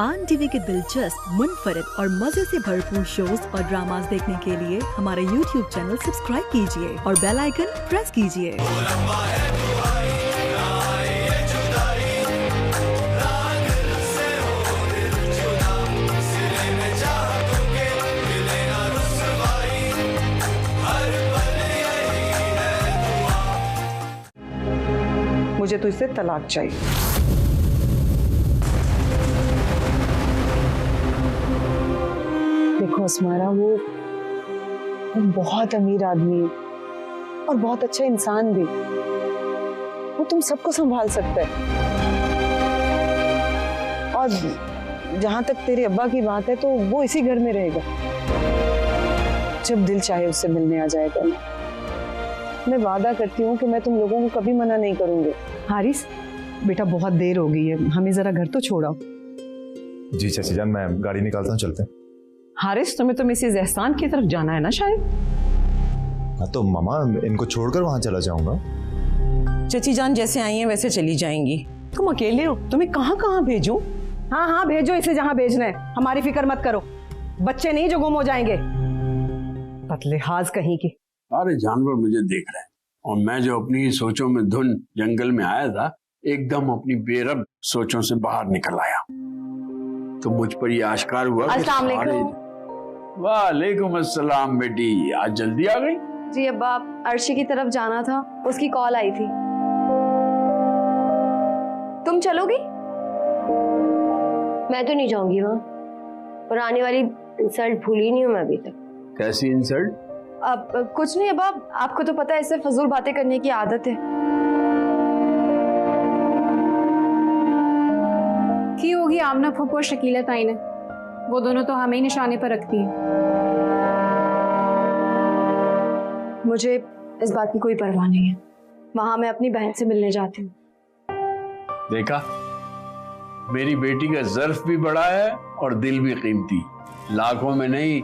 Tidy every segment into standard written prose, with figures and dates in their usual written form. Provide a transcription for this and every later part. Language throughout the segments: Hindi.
आन टीवी के दिलचस्प, मुनफरिद और मजे से भरपूर शोज और ड्रामास देखने के लिए हमारे YouTube चैनल सब्सक्राइब कीजिए और बेल आइकन प्रेस कीजिए। मुझे तो इससे तलाक चाहिए। देखो अस्मारा, वो बहुत अमीर आदमी है और बहुत अच्छा इंसान भी। वो तुम सबको संभाल सकता है। और जहां तक तेरे अब्बा की बात है तो वो इसी घर में रहेगा। जब दिल चाहे उससे मिलने आ जाएगा। मैं वादा करती हूँ कि मैं तुम लोगों को कभी मना नहीं करूंगी। हारिस बेटा, बहुत देर हो गई है, हमें जरा घर तो छोड़ाओ। जी चाची जान, मैं गाड़ी निकालता हूँ, चलते हैं। हारिस, तुम्हें तो मिसेज एहसान की तरफ जाना है ना शायद? हाँ तो मामा, इनको छोड़कर वहां चला जाऊंगा। चची जान जैसे आई हैं वैसे चली जाएंगी। तुम अकेले हो, तुम्हें कहाँ कहाँ भेजूं? हाँ हाँ भेजो इसे जहाँ भेजना है, हमारी फिक्र मत करो। बच्चे नहीं जो गुम हो जाएंगे। पतलेहाज कहीं की। सारे जानवर मुझे देख रहे हैं और मैं जो अपनी सोचों में धुन जंगल में आया था, एकदम अपनी बेरब सोचों से बाहर निकल आया। तो मुझ पर ये आश्कार हुआ कि वालेकुम अस्सलाम बेटी, आज जल्दी आ गई? जी अब्बा, अर्शी की तरफ जाना था, उसकी कॉल आई थी। तुम चलोगी? मैं तो नहीं जाऊंगी वहाँ। पुरानी वाली इंसल्ट भूली नहीं हूँ मैं अभी तक। कैसी इंसल्ट? अब कुछ नहीं अब्बा, आपको तो पता है इससे फजूल बातें करने की आदत है। की होगी आमना फूफो और शकीला ताई ने, वो दोनों तो हमें ही निशाने पर रखती हैं। मुझे इस बात की कोई परवाह नहीं है। वहां मैं अपनी बहन से मिलने जाती हूँ। देखा, मेरी बेटी का ज़र्फ भी बड़ा है और दिल भी कीमती। लाखों में नहीं,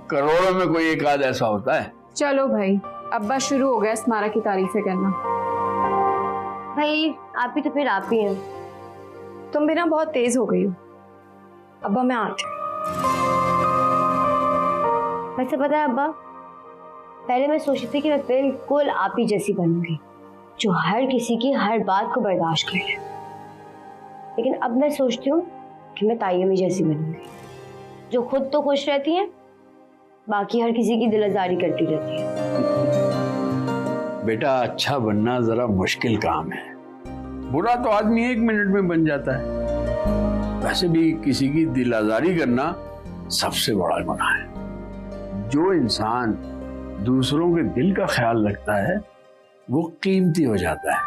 करोड़ों में कोई एक आध ऐसा होता है। चलो भाई, अब्बा शुरू हो गया अस्मारा की तारीफें करना। भाई आप ही तो फिर आप ही हैं। तुम भी ना बहुत तेज हो गई हो। अब्बा मैं आती हूँ। वैसे पता है अब्बा, पहले मैं सोचती थी कि मैं बिल्कुल आप ही जैसी बनूंगी, जो हर किसी की हर बात को बर्दाश्त कर ले। लेकिन अब मैं सोचती हूँ कि मैं ताई अम्मी जैसी बनूंगी, जो खुद तो खुश रहती हैं, बाकी हर किसी की दिलआज़ारी करती रहती है। बेटा, अच्छा बनना जरा मुश्किल काम है। बुरा तो आदमी 1 मिनट में बन जाता है। वैसे भी किसी की दिलआज़ारी करना सबसे बड़ा गुनाह है। जो इंसान दूसरों के दिल का ख्याल रखता है वो कीमती हो जाता है।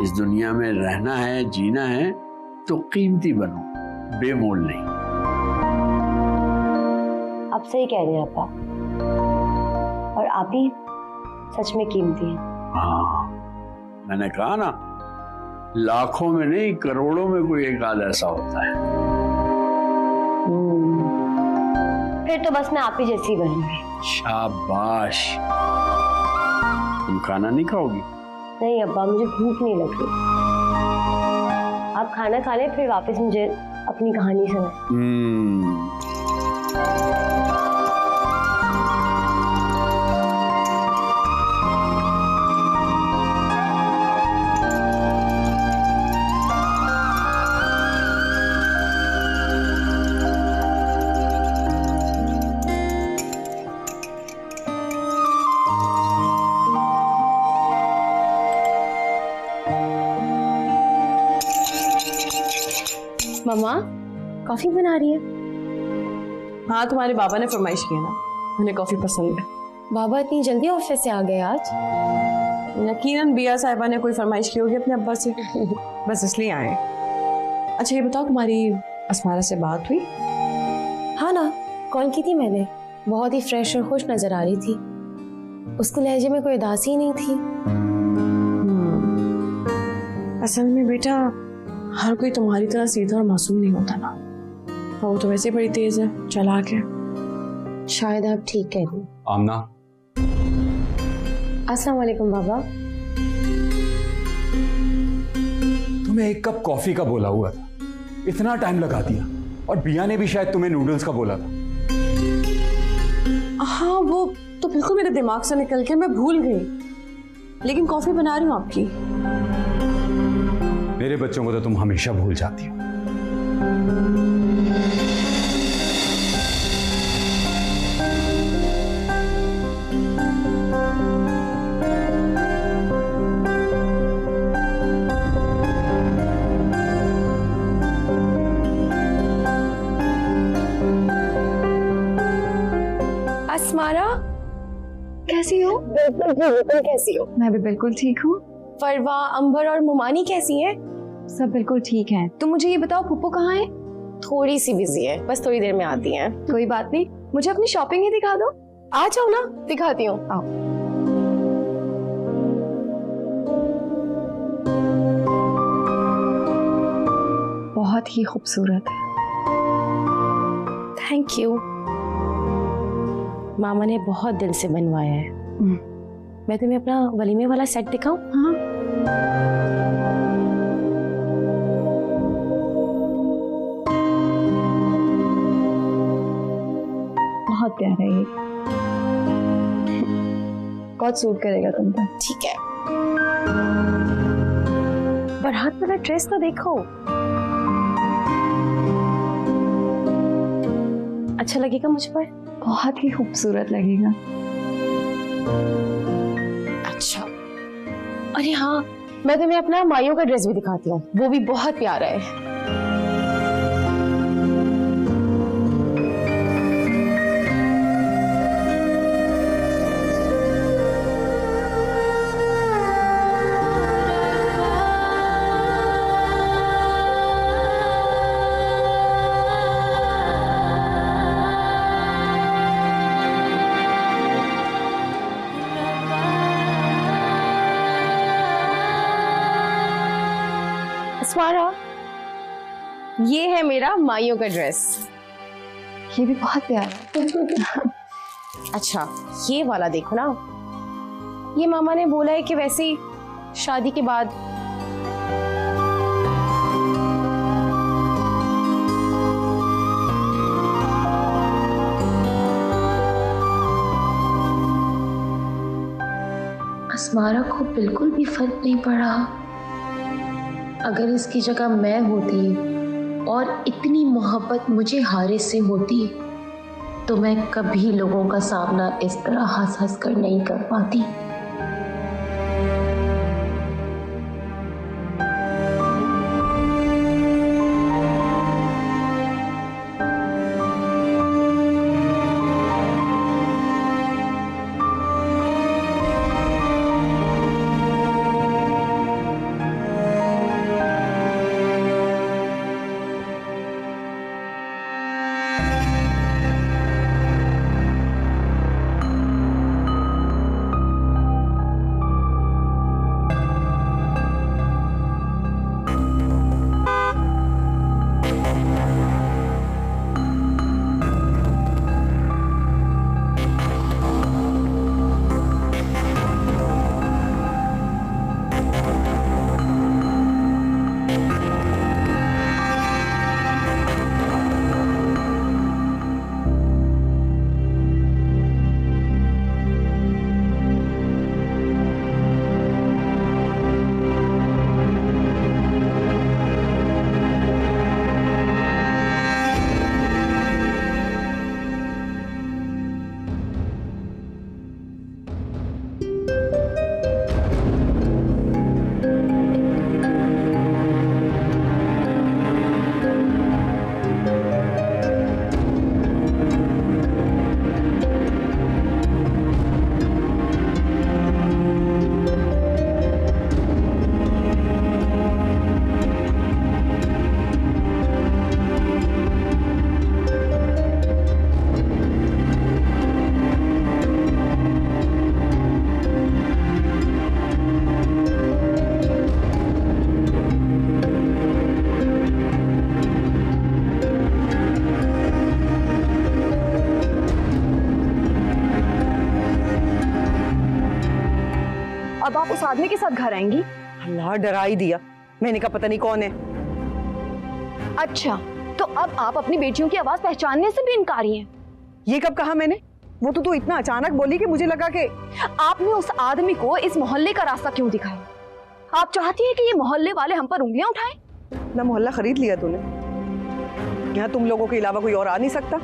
इस दुनिया में रहना है, जीना है तो कीमती बनो, बेमोल नहीं। आप सही कह रहे हैं अब्बा, और आप ही सच में कीमती हैं। हाँ, मैंने कहा ना, लाखों में नहीं करोड़ों में कोई एक आध ऐसा होता है। फिर तो बस मैं आप ही जैसी बनूंगी। शाबाश। तुम खाना नहीं खाओगी? नहीं अब्बा, मुझे भूख नहीं लग रही। आप खाना खा लें, फिर वापस मुझे अपनी कहानी सुनाएं। मम्मा कॉफी बना रही है? हाँ, तुम्हारे बाबा ने फरमाइश की है ना, उन्हें कॉफी पसंद है। बाबा इतनी जल्दी ऑफिस से आ गए आज? यकीनन बिया साहिबा ने कोई फरमाइश की होगी अपने अब्बा से, बस इसलिए आए। अच्छा ये बताओ, तुम्हारी अस्मारा से बात हुई? हाँ ना, कॉल की थी मैंने। बहुत ही फ्रेश और खुश नजर आ रही थी। उसके लहजे में कोई उदासी ही नहीं थी। असल में बेटा, हर कोई तुम्हारी तरह सीधा और मासूम नहीं होता ना। वो तो वैसे बड़ी तेज है, चालाक है। शायद आप ठीक कह रही। आमना, अस्सलाम वालेकुम बाबा। तुम्हें एक कप कॉफी का बोला हुआ था, इतना टाइम लगा दिया। और बिया ने भी शायद तुम्हें नूडल्स का बोला था। हाँ, वो तो बिल्कुल मेरे दिमाग से निकल के मैं भूल गई, लेकिन कॉफी बना रही हूँ आपकी। मेरे बच्चों को तो तुम हमेशा भूल जाती हो। अस्मारा, कैसी हो? बिल्कुल कैसी हो? मैं भी बिल्कुल ठीक हूँ। फरवा, अंबर और मुमानी कैसी हैं? सब बिल्कुल ठीक है। तुम मुझे ये बताओ, पुप्पो कहाँ है? थोड़ी सी बिजी है, बस थोड़ी देर में आती हैं। कोई बात नहीं, मुझे अपनी शॉपिंग ही दिखा दो। आ जाओ ना, दिखाती हूँ। आओ। बहुत ही खूबसूरत है। Thank you. मामा ने बहुत दिल से बनवाया है। मैं तुम्हें अपना वलीमे वाला सेट दिखाऊं? हाँ। बहुत प्यारा है ये, बहुत सूट करेगा तुम पर। ठीक है, बारात वाला ड्रेस तो देखो, अच्छा लगेगा मुझ पर? बहुत ही खूबसूरत लगेगा। अच्छा, अरे हाँ, मैं तुम्हें अपना माइयों का ड्रेस भी दिखाती हूँ, वो भी बहुत प्यारा है। अस्मारा, ये है मेरा माइयों का ड्रेस। ये भी बहुत प्यारा है। अच्छा, ये वाला देखो ना, ये मामा ने बोला है कि वैसे ही शादी के बाद अस्मारा को बिल्कुल भी फर्क नहीं पड़ा। अगर इसकी जगह मैं होती और इतनी मोहब्बत मुझे हारिस से होती तो मैं कभी लोगों का सामना इस तरह हंस हंस कर नहीं कर पाती। अब आप उस आदमी के साथ घर आएंगी? अल्लाह डरा ही दिया। मैंने कहा पता नहीं कौन है। अच्छा, तो अब आप अपनी बेटियों की आवाज पहचानने से भी इनकारी हैं। ये कब कहा मैंने? वो तो तू इतना अचानक बोली कि मुझे लगा कि आपने उस आदमी को इस मोहल्ले का रास्ता क्यों दिखाया? आप चाहती हैं कि ये मोहल्ले वाले हम पर उंगलियां उठाएं? ना मोहल्ला खरीद लिया तूने? यहाँ तुम लोगों के अलावा कोई और आ नहीं सकता?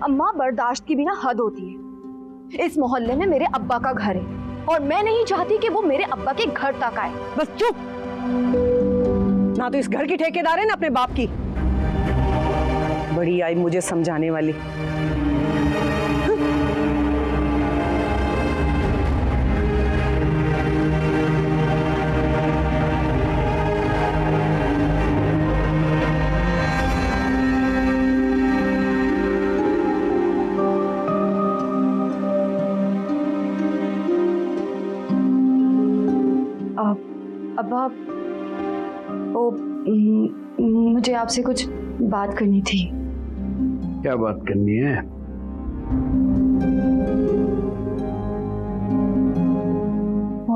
अम्मा, बर्दाश्त की भी ना हद होती है। इस मोहल्ले में मेरे अब्बा का घर है और मैं नहीं चाहती कि वो मेरे अब्बा के घर तक आए। बस चुप। ना तो इस घर की ठेकेदार है ना अपने बाप की। बड़ी आई मुझे समझाने वाली। अब्बा, मुझे आपसे कुछ बात करनी थी। क्या बात करनी है?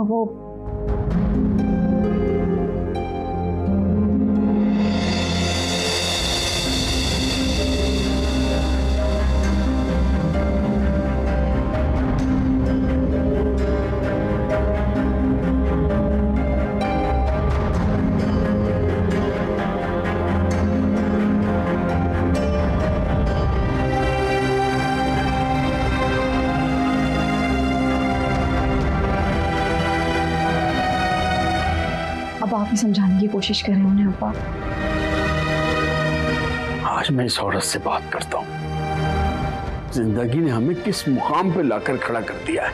वो अब आप ही समझाने की कोशिश कर रहे हैं उन्हें। अब्बा, आज मैं इस औरत से बात करता हूँ। जिंदगी ने हमें किस मुकाम पे लाकर खड़ा कर दिया है।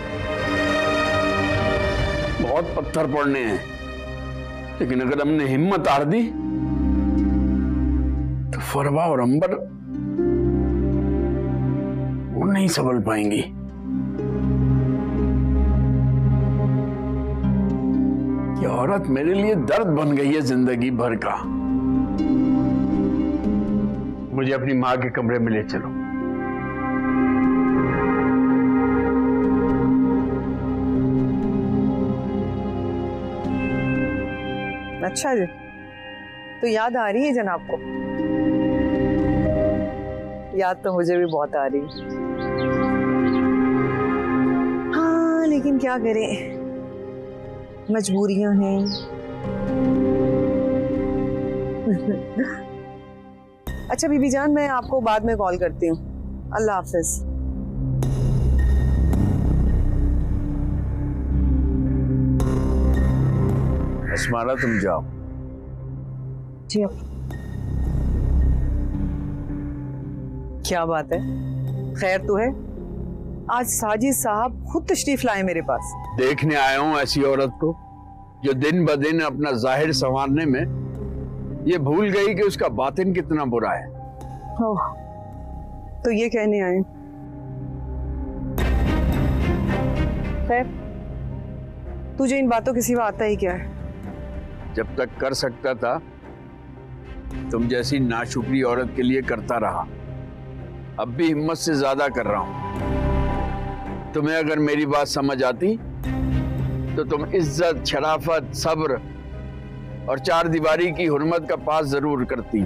बहुत पत्थर पड़ने हैं, लेकिन अगर हमने हिम्मत हार दी तो फरवा और अंबर वो नहीं संभल पाएंगी। ये औरत मेरे लिए दर्द बन गई है जिंदगी भर का। मुझे अपनी माँ के कमरे में ले चलो। अच्छा जी, तो याद आ रही है जनाब को? याद तो मुझे भी बहुत आ रही है। हाँ, लेकिन क्या करें, मजबूरियां हैं। अच्छा बीबी जान, मैं आपको बाद में कॉल करती हूँ। अल्लाह हाफिज। अस्मारा, तुम जाओ। जी अब क्या बात है? खैर तो है? आज साजिद साहब खुद तशरीफ लाए मेरे पास। देखने आया हूं ऐसी औरत को जो दिन ब दिन अपना जाहिर संवारने में ये भूल गई कि उसका बातिन कितना बुरा है। ओह, तो ये कहने आए? खैर, तुझे इन बातों के सिवा आता ही क्या है? जब तक कर सकता था तुम जैसी नाशुक्री औरत के लिए करता रहा। अब भी हिम्मत से ज्यादा कर रहा हूं। तुम्हें अगर मेरी बात समझ आती तो तुम इज्जत, शराफत, सब्र और चार दीवारी की हुर्मत का पास जरूर करती।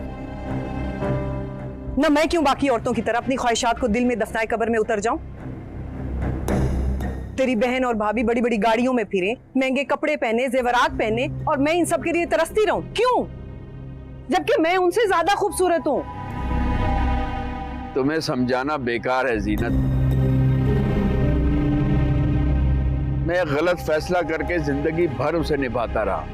ना मैं क्यों बाकी औरतों की तरह अपनी ख्वाहिशात को दिल में दफनाए कब्र में उतर जाऊं? तेरी बहन और भाभी बड़ी बड़ी गाड़ियों में फिरे, महंगे कपड़े पहने, जेवरात पहने, और मैं इन सब के लिए तरसती रहूं? क्यों? जबकि मैं उनसे ज्यादा खूबसूरत हूं। तुम्हें समझाना बेकार है जीनत। मैं एक गलत फैसला करके जिंदगी भर उसे निभाता रहा,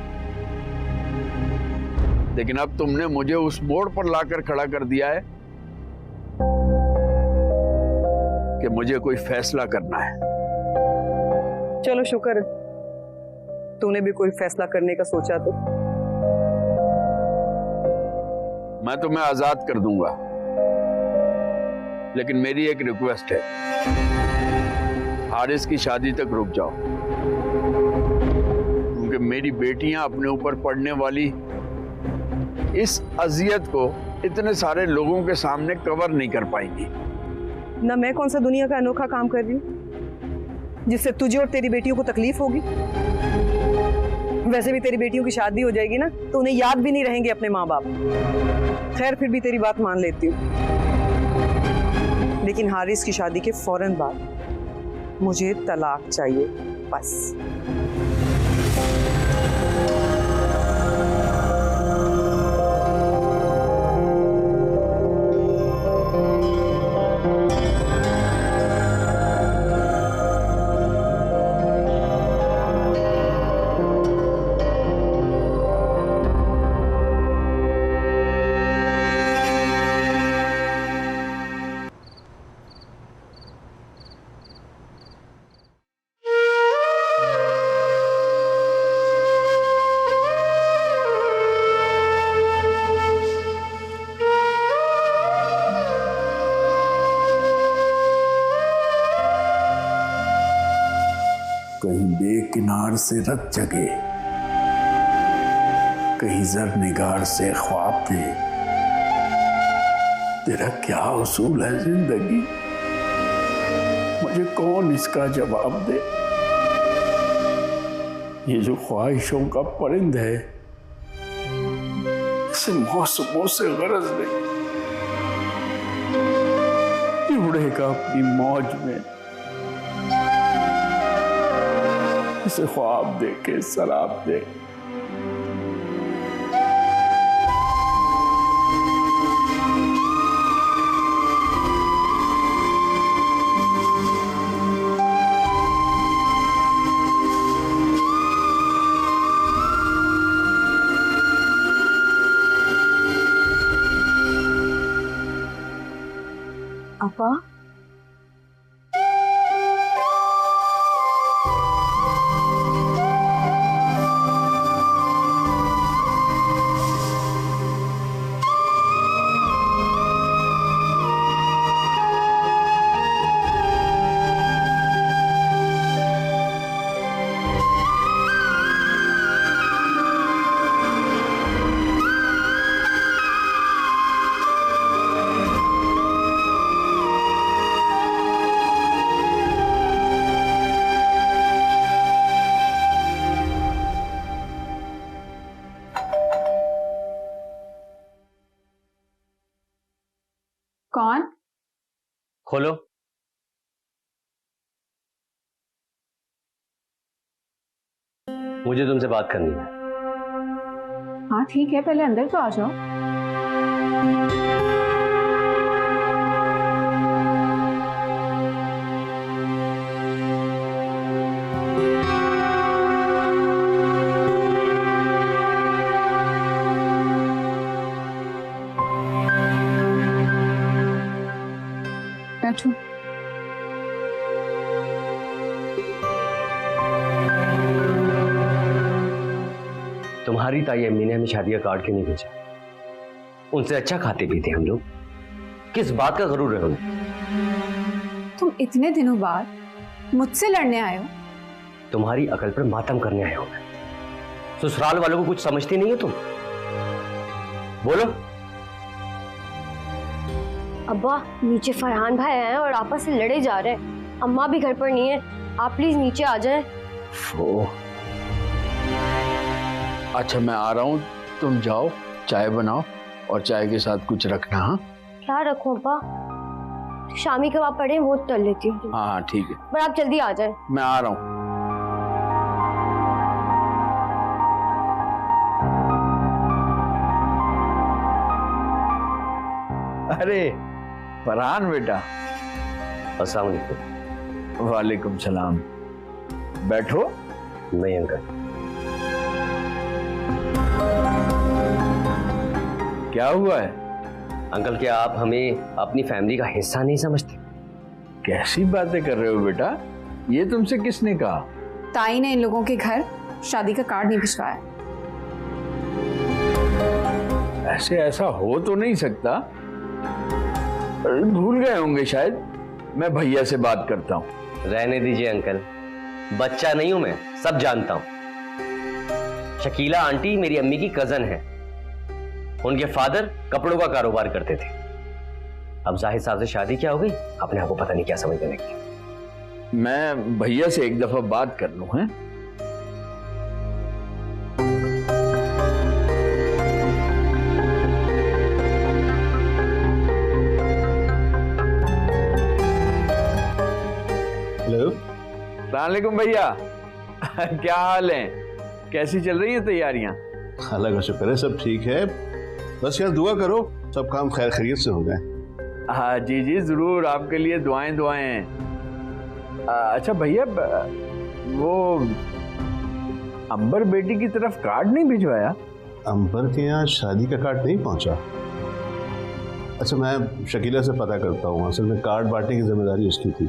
लेकिन अब तुमने मुझे उस मोड़ पर लाकर खड़ा कर दिया है कि मुझे कोई फैसला करना है। चलो शुक्र है तूने भी कोई फैसला करने का सोचा तो। मैं तुम्हें आजाद कर दूंगा, लेकिन मेरी एक रिक्वेस्ट है, हारिस की शादी तक रुक जाओ, क्योंकि मेरी बेटियां अपने ऊपर पड़ने वाली इस अजियत को इतने सारे लोगों के सामने कवर नहीं कर पाएंगी। ना मैं कौन सा दुनिया का अनोखा काम कर रही हूँ जिससे तुझे और तेरी बेटियों को तकलीफ होगी? वैसे भी तेरी बेटियों की शादी हो जाएगी ना तो उन्हें याद भी नहीं रहेंगे अपने माँ बाप। खैर फिर भी तेरी बात मान लेती हूँ, लेकिन हारिस की शादी के फौरन बाद मुझे तलाक चाहिए, बस। कहीं बेकिनार से रत जगे, कहीं जर निगार से ख्वाब दे। तेरा क्या उसूल है जिंदगी, मुझे कौन इसका जवाब दे। ये जो ख्वाहिशों का परिंद है, इसे मौसमों से गरज नहीं, ये उड़ेगा अपनी मौज में। इसे ख्वाब दे के शराब दे। अपा, कौन? खोलो। मुझे तुमसे बात करनी है। हाँ ठीक है, पहले अंदर तो आ जाओ। बैठो। तुम्हारी ताई अम्मी ने हमें शादी का कार्ड क्यों नहीं भेजा? उनसे अच्छा खाते पीते हम लोग, किस बात का गरूर है उन्हें? तुम इतने दिनों बाद मुझसे लड़ने आए हो? तुम्हारी अकल पर मातम करने आए हो। ससुराल वालों को कुछ समझती नहीं है तुम? बोलो। अब्बा, नीचे फरहान भाई आए हैं और आपस से लड़े जा रहे हैं। अम्मा भी घर पर नहीं है, आप प्लीज नीचे आ जाएं। अच्छा मैं आ रहा हूँ, तुम जाओ चाय बनाओ और चाय के साथ कुछ रखना। हाँ क्या रखूं अब्बा? शामी कबाब पड़े वो तल लेती हूँ। हाँ ठीक है, पर आप जल्दी आ जाएं। मैं आ रहा हूँ। अरे फरहान बेटा। अस्सलाम वालेकुम। वालेकुम सलाम। बैठो। नहीं अंकल। क्या हुआ है? अंकल क्या आप हमें अपनी फैमिली का हिस्सा नहीं समझते? कैसी बातें कर रहे हो बेटा, ये तुमसे किसने कहा? ताई ने इन लोगों के घर शादी का कार्ड नहीं भिजवाया। ऐसा हो तो नहीं सकता, भूल गए होंगे शायद। मैं भैया से बात करता हूँ। रहने दीजिए अंकल, बच्चा नहीं हूं मैं, सब जानता हूं। शकीला आंटी मेरी अम्मी की कजन है, उनके फादर कपड़ों का कारोबार करते थे। अब जाहिद साहब से शादी क्या हो गई, अपने आप को पता नहीं क्या समझने लगी। मैं भैया से एक दफा बात कर लूं। हैं अस्सलामुअलैकुम भैया। क्या हाल है? कैसी चल रही है तैयारियां? अल्लाह का शुक्र है, सब ठीक है। बस यार दुआ करो सब काम खैर खैरियत से हो जाए। हाँ जी जी जरूर, आपके लिए दुआएं दुआएं। अच्छा भैया, वो अंबर बेटी की तरफ कार्ड नहीं भिजवाया? अंबर के यहाँ शादी का कार्ड नहीं पहुंचा? अच्छा मैं शकीला से पता करता हूँ, असल में कार्ड बांटने की जिम्मेदारी उसकी थी,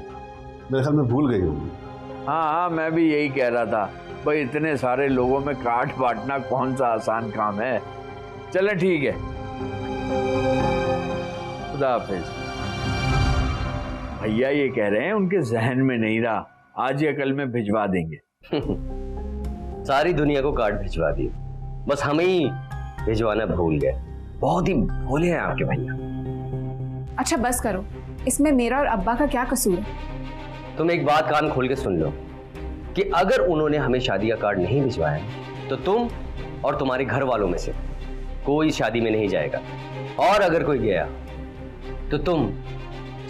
मेरे ख्याल में भूल गई होगी। हाँ, मैं भी यही कह रहा था भाई, इतने सारे लोगों में कार्ड बांटना कौन सा आसान काम है। चले ठीक है, खुदा हाफिज। भैया ये कह रहे हैं उनके जहन में नहीं रहा, आज या कल में भिजवा देंगे। सारी दुनिया को कार्ड भिजवा दिए, बस हमें ही भिजवाना भूल गए। बहुत ही भोले हैं आपके भैया। अच्छा बस करो, इसमें मेरा और अब्बा का क्या कसूर है? तुम एक बात कान खोल के सुन लो कि अगर उन्होंने हमें शादी का कार्ड नहीं भिजवाया तो तुम और तुम्हारे घर वालों में से कोई शादी में नहीं जाएगा, और अगर कोई गया तो तुम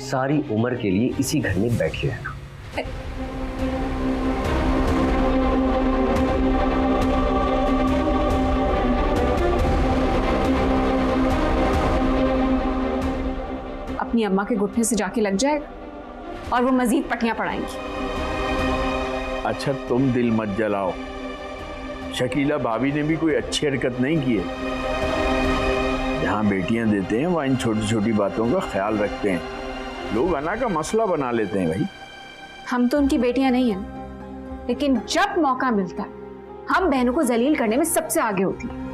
सारी उम्र के लिए इसी घर में बैठे रहना। अपनी अम्मा के घुटने से जाके लग जाएगा और वो मजीद पटियां पड़ाएंगी। अच्छा तुम दिल मत जलाओ, शकीला भाभी ने भी कोई अच्छी हरकत नहीं की है। जहाँ बेटियां देते हैं वहाँ इन छोटी छोटी बातों का ख्याल रखते हैं, लोग अना का मसला बना लेते हैं। भाई हम तो उनकी बेटियां नहीं हैं, लेकिन जब मौका मिलता है हम बहनों को जलील करने में सबसे आगे होती है।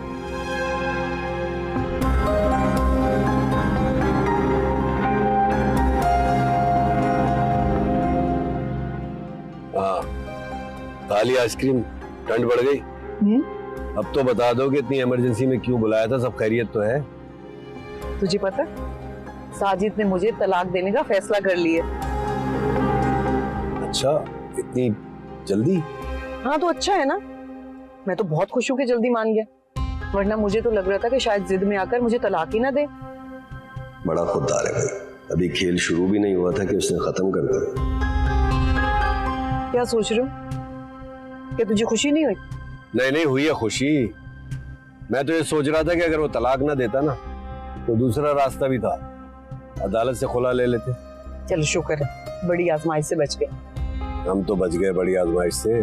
खाली आइसक्रीम, ठंड बढ़ गई। अब तो बता दो कि इतनी इमरजेंसी में क्यों बुलाया था, सब खैरियत तो है? तुझे पता साजिद ने मुझे तलाक देने का फैसला कर लिया। अच्छा इतनी जल्दी? हाँ तो अच्छा है ना, मैं तो बहुत खुश हूँ कि जल्दी मान गया, वरना मुझे तो लग रहा था कि शायद जिद में आकर मुझे तलाक ही ना दे। बड़ा खुददार है भाई, अभी खेल शुरू भी नहीं हुआ था कि उसने खत्म कर दिया। क्या सोच रहे हो कि तुझे खुशी नहीं हुई? नहीं हुई है खुशी। मैं तो ये सोच रहा था कि अगर वो तलाक ना देता ना तो दूसरा रास्ता भी था, अदालत से खुला ले लेते। चलो शुक्र है, बड़ी आजमाइश से बच गए। हम तो बच गए बड़ी आजमाइश से,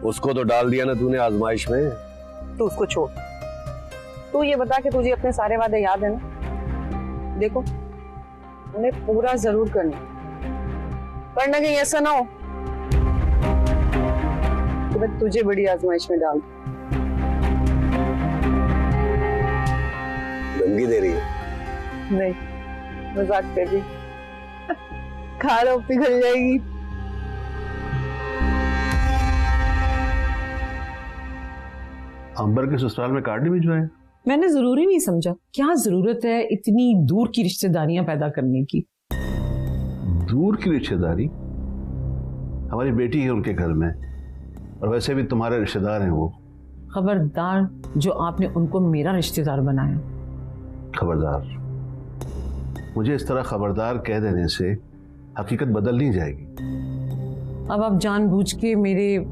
उसको तो डाल दिया ना तूने आजमाइश में। तू उसको छोड़, तू ये बता कि तुझे अपने सारे वादे याद है ना? देखो उन्हें पूरा जरूर करना, वरना कहीं ऐसा ना हो कि मैं तुझे बड़ी आजमाइश में डाल। धमकी दे रही है? नहीं, मजाक कर रही। खा लो, पिघल जाएगी। अंबर के ससुराल में कार्ड नहीं भिजवाया? मैंने जरूरी नहीं समझा, क्या जरूरत है इतनी दूर की रिश्तेदारियां पैदा करने की? दूर की रिश्तेदारी? हमारी बेटी है उनके घर में, और वैसे भी तुम्हारे रिश्तेदार हैं वो। खबरदार जो आपने उनको मेरा रिश्तेदार बनाया। खबरदार, मुझे इस तरह खबरदार कह देने से हकीकत बदल नहीं जाएगी। अब आप जानबूझ के मेरे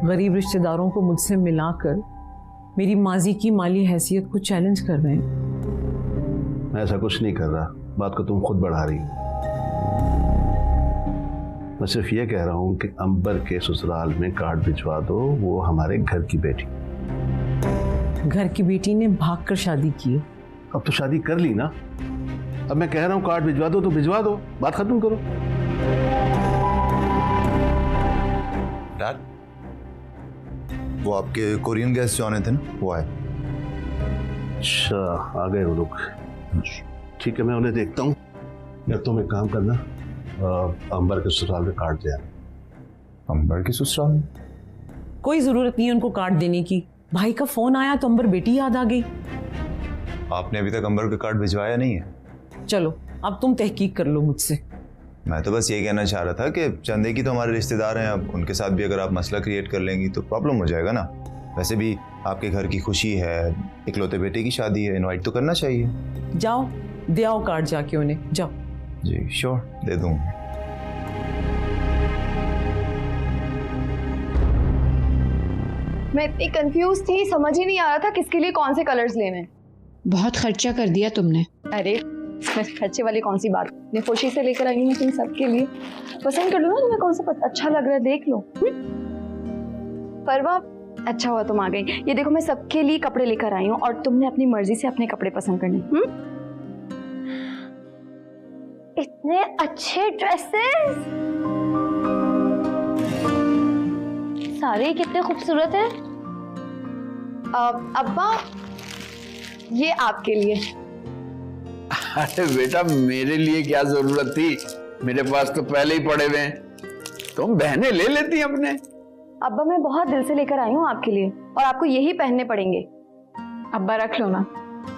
गरीब रिश्तेदारों को मुझसे मिलाकर मेरी माजी की माली हैसियत को चैलेंज कर रहे हैं। मैं ऐसा कुछ नहीं कर रहा, बात को तुम खुद बढ़ा रही हो। मैं सिर्फ ये कह रहा हूं कि अंबर के ससुराल में कार्ड भिजवा दो, वो हमारे घर की बेटी। घर की बेटी ने भागकर शादी की। अब तो शादी कर ली ना, अब मैं कह रहा हूं कार्ड भिजवा दो तो भिजवा दो, बात खत्म करो। डैड, वो आपके कोरियन गेस्ट जो आने थे ना, वो आए। अच्छा आ गए वो लोग, ठीक है मैं उन्हें देखता हूँ। या तुम एक काम करना, अंबर के ससुराल में कार्ड दे आना। अंबर के ससुराल में? कोई जरूरत नहीं है उनको कार्ड देने की, भाई का फोन आया तो अंबर बेटी याद आ गई। आपने अभी तक अंबर का कार्ड भिजवाया नहीं है? चलो अब तुम तहकीक कर लो मुझसे। मैं तो बस ये कहना चाह रहा था कि चंदे की तो हमारे रिश्तेदार हैं, अब उनके साथ भी अगर आप मसला क्रिएट कर लेंगी तो प्रॉब्लम हो जाएगा ना। वैसे भी आपके घर की खुशी है, इकलौते बेटे की शादी है, इनवाइट तो करना चाहिए। जाओ दे आओ कार्ड जाके उन्हें, जाओ। जी श्योर, दे दूँ। मैं इतनी कंफ्यूज थी, समझ ही नहीं आ रहा था किसके लिए कौन से कलर्स लेने। बहुत खर्चा कर दिया तुमने। अरे इसमें खर्चे वाली कौन सी बात, मैं खुशी से लेकर आई हूँ तुम सबके लिए। पसंद कर लो ना तुम्हें कौन सा अच्छा लग रहा है, देख लो। परवा अच्छा हुआ तुम आ गई। ये देखो मैं सबके लिए कपड़े लेकर आई हूँ और तुमने अपनी मर्जी से अपने कपड़े पसंद करने। इतने अच्छे ड्रेसेस, सारे कितने खूबसूरत हैं। अब्बा ये आपके लिए। अरे बेटा मेरे लिए क्या जरूरत थी, मेरे पास तो पहले ही पड़े हुए हैं, तुम बहनें ले लेती अपने। अब्बा मैं बहुत दिल से लेकर आई हूँ आपके लिए और आपको यही पहनने पड़ेंगे। अब्बा रख लो ना,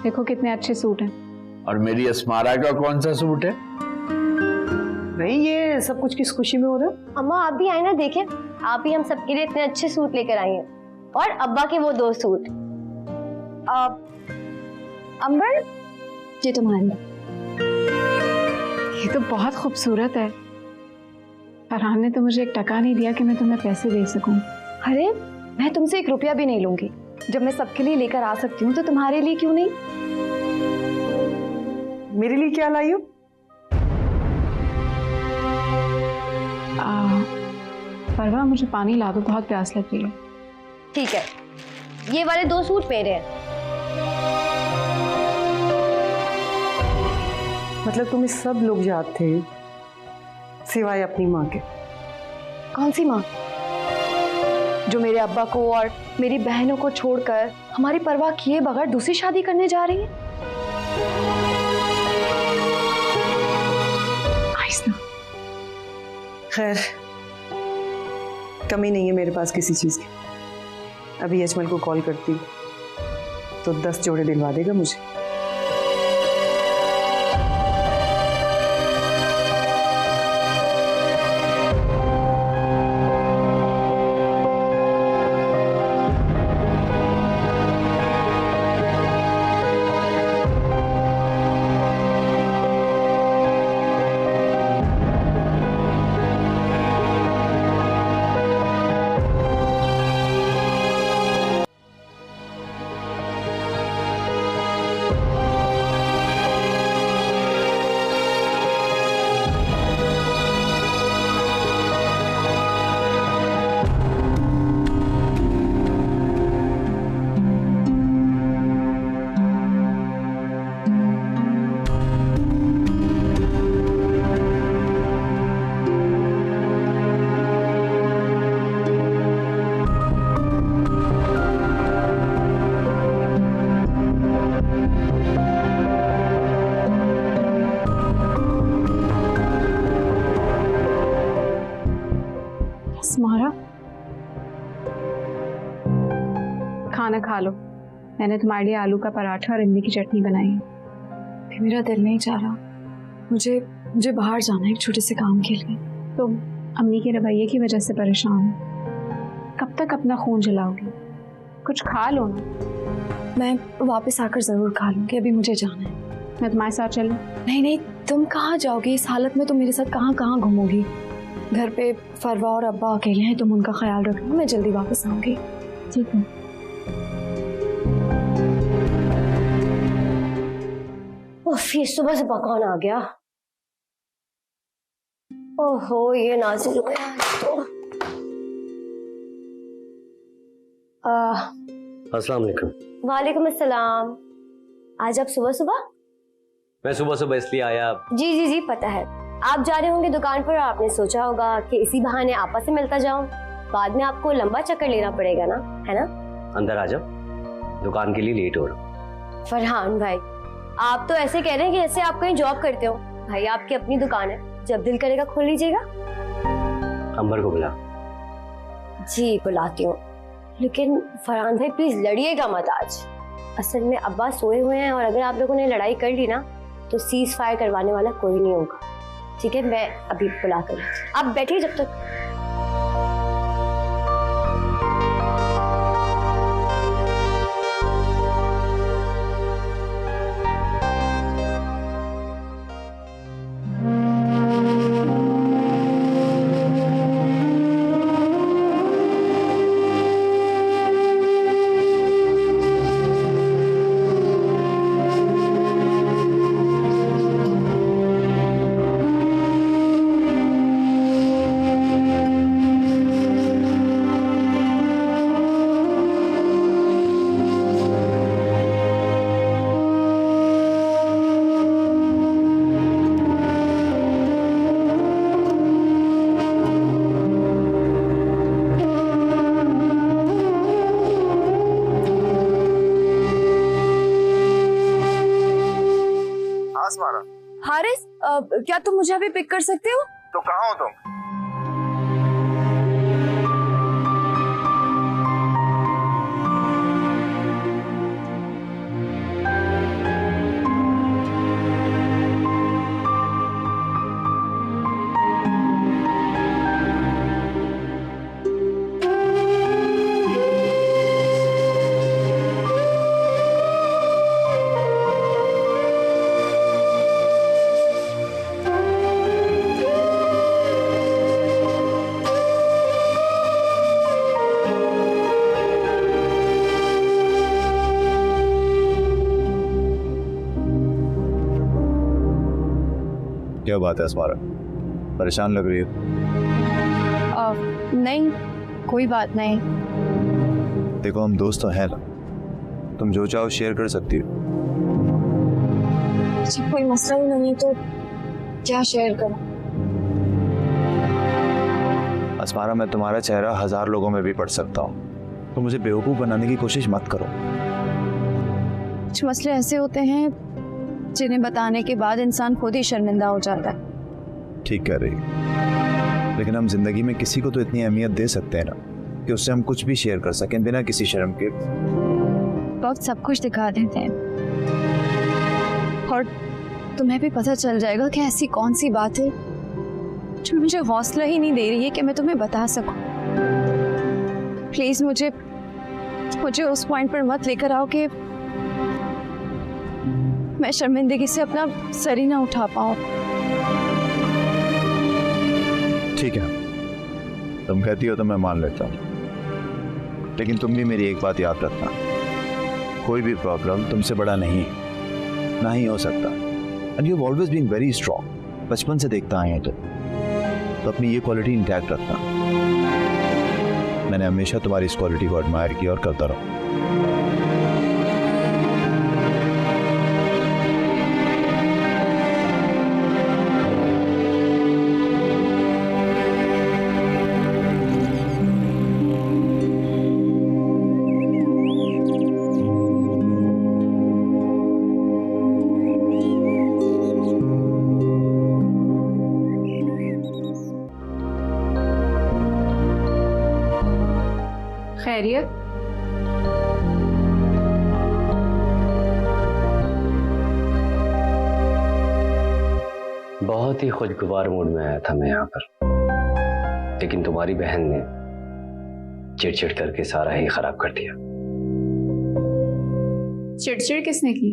देखो कितने अच्छे सूट हैं। और मेरी अस्मारा का कौन सा सूट है? भाई ये सब कुछ किस खुशी में हो रहा है? अम्मा आप भी आए ना, देखें आप ही हम सबके लिए इतने अच्छे सूट लेकर आई हैं। और अब्बा के वो 2 सूट। अंबर ये तुम्हारी। ये तो बहुत खूबसूरत है। फरहान ने तो मुझे 1 टका नहीं दिया कि मैं तुम्हें पैसे दे सकूं। अरे मैं तुमसे 1 रुपया भी नहीं लूंगी। जब मैं सबके लिए लेकर आ सकती हूँ तो तुम्हारे लिए क्यों नहीं? मेरे लिए क्या लाई हो? परवा मुझे पानी ला दो, बहुत प्यास लग रही है। ठीक है, ये वाले 2 सूट मेरे हैं। मतलब तुम्हें सब लोग याद थे सिवाय अपनी माँ के? कौन सी माँ? जो मेरे अब्बा को और मेरी बहनों को छोड़कर हमारी परवाह किए बगैर दूसरी शादी करने जा रही है। खैर कमी नहीं है मेरे पास किसी चीज की। अभी अजमल को कॉल करती हूँ तो 10 जोड़े दिलवा देगा मुझे। अस्मारा खाना खा लो, मैंने तुम्हारे लिए आलू का पराठा और इमली की चटनी बनाई है। मेरा दिल नहीं चाह रहा, मुझे बाहर जाना है एक छोटे से काम के लिए। तुम अम्मी के रवैये की वजह से परेशान हो, कब तक अपना खून जलाओगी? कुछ खा लो ना। मैं वापस आकर जरूर खा लूंगी, अभी मुझे जाना है। मैं तुम्हारे साथ चलूं? नहीं, तुम कहाँ जाओगी? इस हालत में तुम मेरे साथ कहाँ घूमोगी? घर पे फरवा और अब्बा अकेले हैं, तुम उनका ख्याल रखना, मैं जल्दी वापस आऊंगी। ठीक है। उफ, ये सुबह से कौन आ गया? ओहो, ये नाज़िल हो गया तो। अस्सलाम वालेकुम। वालेकुम अस्सलाम। आज आप सुबह सुबह? मैं सुबह सुबह इसलिए आया। जी पता है, आप जा रहे होंगे दुकान पर, आपने सोचा होगा कि इसी बहाने आपा से मिलता जाऊं, बाद में आपको लंबा चक्कर लेना पड़ेगा ना, है ना? अंदर आ जाओ, दुकान के लिए लेट हो रहा। फरहान भाई, आप तो ऐसे कह रहे हैं कि जैसे आप कहीं जॉब करते हो। भाई आपकी अपनी दुकान है, जब दिल करेगा खोल लीजिएगा। अंबर को बुला। जी बुलाती हूँ, लेकिन फरहान भाई प्लीज लड़िएगा मत आज। असल में अब्बा सोए हुए हैं और अगर आप लोगों ने लड़ाई कर ली ना तो सीज फायर करवाने वाला कोई नहीं होगा। ठीक है, मैं अभी बुला कर, आप बैठिए जब तक। हाँ अस्मारा। हारिस, क्या तुम मुझे अभी पिक कर सकते हो? तो कहाँ हो तुम? क्या बात है अस्मारा, परेशान लग रही है? नहीं, कोई बात नहीं। देखो हम दोस्त तो हैं ना, तुम जो चाहो शेयर कर सकती हो। जब कोई मसला ही नहीं तो क्या शेयर करूं? अस्मारा, मैं तुम्हारा चेहरा 1000 लोगों में भी पढ़ सकता हूँ, तो मुझे बेवकूफ़ बनाने की कोशिश मत करो। कुछ मसले ऐसे होते हैं जिन्हें बताने के बाद इंसान खुद ही शर्मिंदा हो जाता है। ठीक कह रही है, लेकिन हम जिंदगी में किसी को तो इतनी अहमियत दे सकते हैं ना कि उससे हम कुछ भी शेयर कर सकें बिना किसी शर्म के। वक्त सब कुछ दिखा देते हैं और तुम्हें भी पता चल जाएगा कि ऐसी कौन सी बात है जो मुझे हौसला ही नहीं दे रही है कि मैं तुम्हें बता सकूं। प्लीज मुझे उस पॉइंट पर मत लेकर आओ कि मैं शर्मिंदगी से अपना सर ही ना उठा पाऊं। ठीक है, तुम कहती हो तो मैं मान लेता हूँ, लेकिन तुम भी मेरी एक बात याद रखना, कोई भी प्रॉब्लम तुमसे बड़ा नहीं, ना ही हो सकता। And you have always been very strong, बचपन से देखता आए हैं तो अपनी ये क्वालिटी इंटैक्ट रखना। मैंने हमेशा तुम्हारी इस क्वालिटी को एडमायर किया और करता रहूं। खैरियत? बहुत ही खुशगवार मूड में आया था मैं यहाँ पर, लेकिन तुम्हारी बहन ने चिड़चिड़ करके सारा ही खराब कर दिया। चिड़चिड़ किसने की?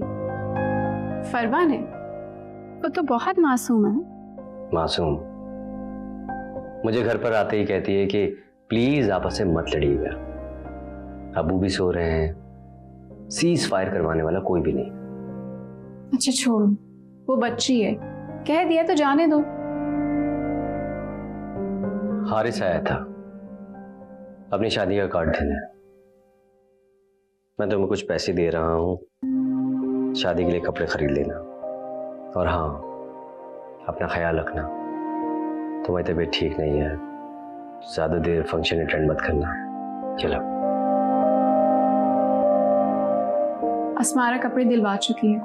फरवा ने? वो तो बहुत मासूम है। मासूम? मुझे घर पर आते ही कहती है कि प्लीज आपस में मत लड़िएगा, अबू भी सो रहे हैं, सीज फायर करवाने वाला कोई भी नहीं। अच्छा छोड़ो, वो बच्ची है, कह दिया तो जाने दो। हारिस आया था अपनी शादी का कार्ड देने, मैं तुम्हें कुछ पैसे दे रहा हूं, शादी के लिए कपड़े खरीद लेना, और हाँ अपना ख्याल रखना, तुम्हारी तबीयत ठीक नहीं है, ज्यादा देर फंक्शन अटेंड मत करना। चलो। अस्मारा कपड़े दिलवा चुकी है।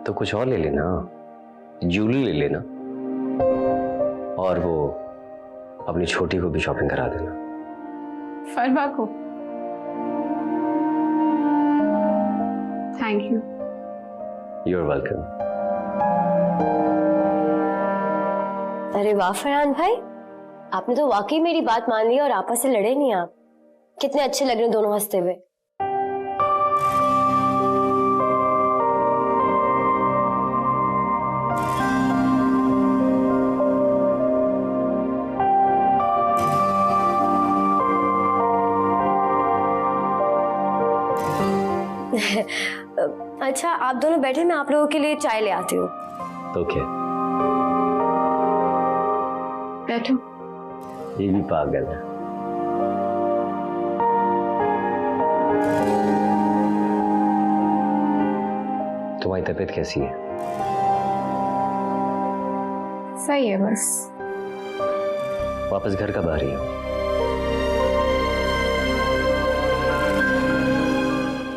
तो कुछ और ले लेना, ज्वेलरी ले लेना, और वो अपनी छोटी को भी शॉपिंग करा देना। फरवा को? Thank you. You are welcome. अरे वाह फरहान भाई, आपने तो वाकई मेरी बात मान ली और आपस से लड़े नहीं। आप कितने अच्छे लग रहे हैं दोनों हंसते हुए। अच्छा आप दोनों बैठे, मैं आप लोगों के लिए चाय ले आती हूँ। तो क्या, बैठो। ये भी पागल है। तुम्हारी तबीयत कैसी है? सही है बस। वापस घर कब आ रही हो?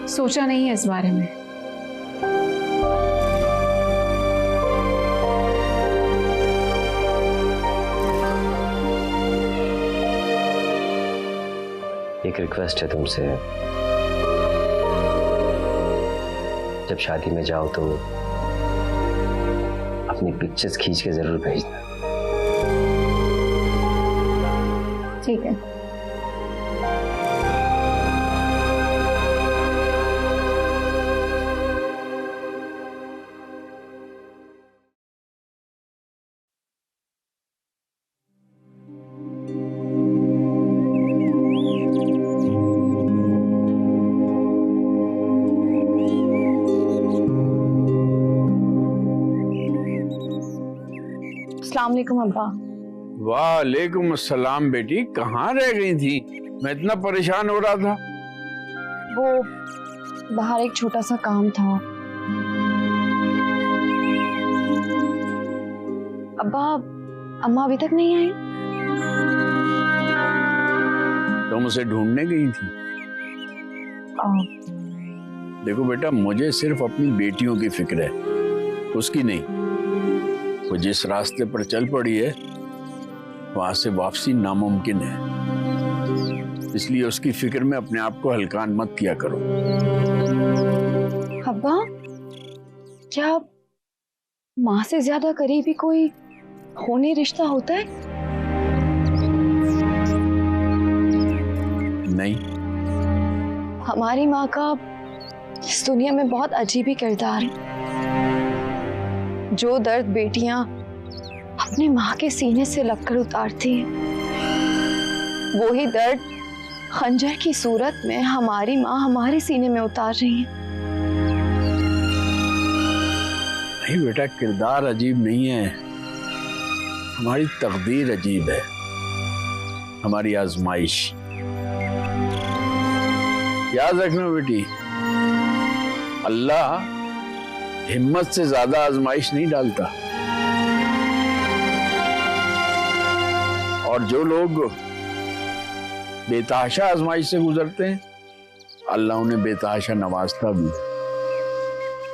सोचा नहीं है इस बारे में। एक रिक्वेस्ट है तुमसे, जब शादी में जाओ तो अपनी पिक्चर्स खींच के जरूर भेजना। ठीक है। अस्सलाम वालेकुम अब्बा। वालेकुम अस्सलाम बेटी, कहाँ रह गई थी? मैं इतना परेशान हो रहा था। वो बाहर एक छोटा सा काम था। अब्बा, अम्मा अभी तक नहीं आई? तुम उसे ढूंढने गई थी? देखो बेटा, मुझे सिर्फ अपनी बेटियों की फिक्र है, उसकी नहीं। वो जिस रास्ते पर चल पड़ी है वहां से वापसी नामुमकिन है, इसलिए उसकी फिक्र में अपने आप को हल्कान मत किया करो। अब्बा, क्या माँ से ज्यादा करीबी कोई खूनी रिश्ता होता है? नहीं। हमारी माँ का इस दुनिया में बहुत अजीब ही किरदार है। जो दर्द बेटियां अपनी माँ के सीने से लगकर उतारती हैं, वही दर्द खंजर की सूरत में हमारी माँ हमारे सीने में उतार रही है। नहीं बेटा, किरदार अजीब नहीं है, हमारी तकदीर अजीब है, हमारी आजमाइश। याद रखना बेटी, अल्लाह हिम्मत से ज्यादा आजमाइश नहीं डालता। और जो लोग बेतहाशा आजमाइश से गुजरते हैं, अल्लाह उन्हें बेतहाशा नवाजता भी,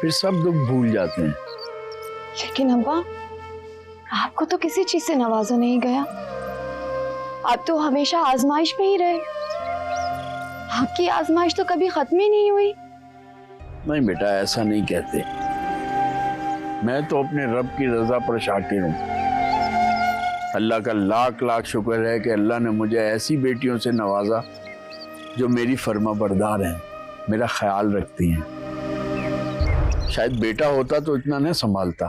फिर सब दुख भूल जाते हैं। लेकिन अब्बा, आपको तो किसी चीज से नवाजा नहीं गया। आप तो हमेशा आजमाइश में ही रहे। आपकी आजमाइश तो कभी खत्म ही नहीं हुई। नहीं बेटा, ऐसा नहीं कहते। मैं तो अपने रब की रजा पर शाकिर हूँ। अल्लाह का लाख लाख शुक्र है कि अल्लाह ने मुझे ऐसी बेटियों से नवाजा जो मेरी फर्माबरदार हैं, मेरा ख्याल रखती हैं। शायद बेटा होता तो इतना न संभालता।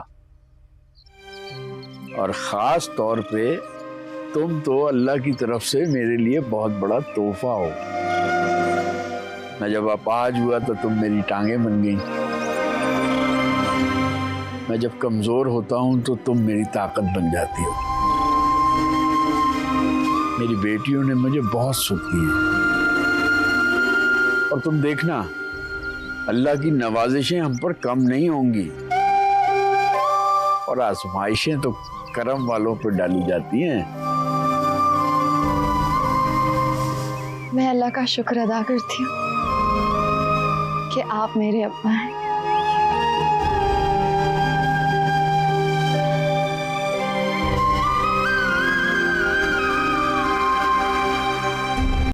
और ख़ास तौर पे तुम तो अल्लाह की तरफ से मेरे लिए बहुत बड़ा तोहफा हो। मैं जब अपाहिज हुआ तो तुम मेरी टांगें बन गई। मैं जब कमज़ोर होता हूँ तो तुम मेरी ताकत बन जाती हो। मेरी बेटियों ने मुझे बहुत सुख दिए। और तुम देखना, अल्लाह की नवाजिशें हम पर कम नहीं होंगी। और आजमाइशें तो करम वालों पर डाली जाती हैं। मैं अल्लाह का शुक्र अदा करती हूँ कि आप मेरे अब्बा हैं।